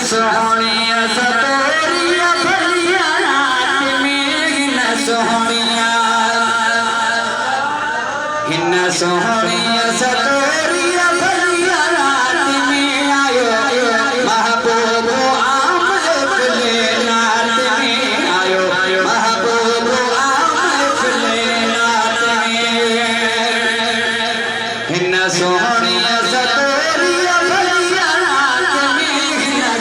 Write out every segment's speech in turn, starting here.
सोहनिया सतोरिया भलिया रात में हिन्ना सोहनिया सतोरिया भलिया रात में आयो महबूब आमले रात में आयो महबूब आमले रात में हिन्ना सोहनिया सतोरिया भलिया रात में हिन्ना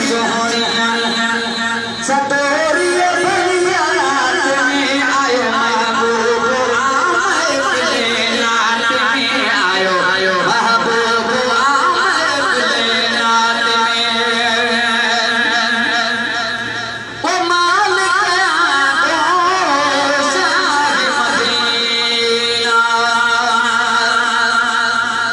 सतोरिया भलिया रात में आयो महबूब आमले रात में आयो महबूब आमले रात में ओ मालिक दो शाह मदीना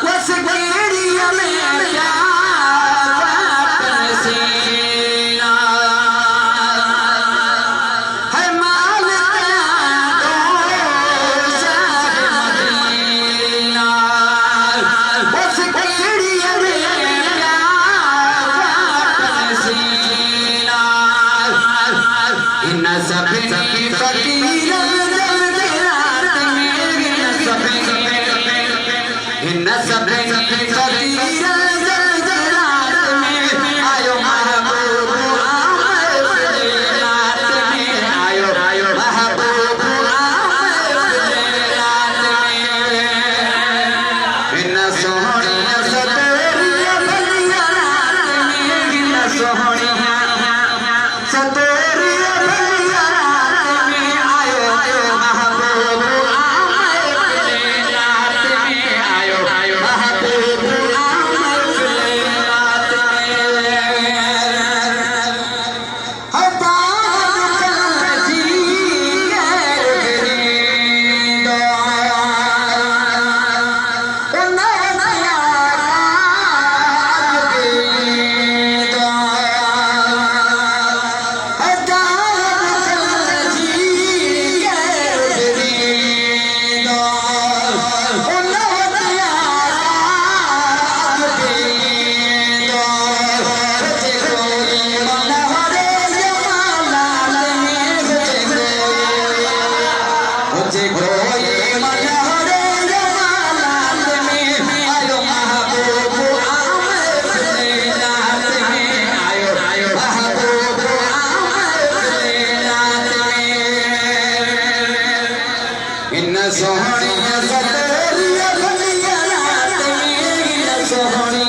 वस गिरिया में प्यार वतन सीना है मालिक दो शाह मदीना वस गिरिया में प्यार वतन सीना इन सभी फकीर रात में इन सभी फकीर रात में आयो महबूब आमले रात में आयो महबूब आमले रात में इन सोहनिया सतोरिया भलिया रात में इन सोहनिया सतोरिया भलिया रात में आयो महबूब आमले रात में आयो महबूब आमले रात में हताज कलजी दो सोहनिया सतोरिया भलिया रात में सोहनिया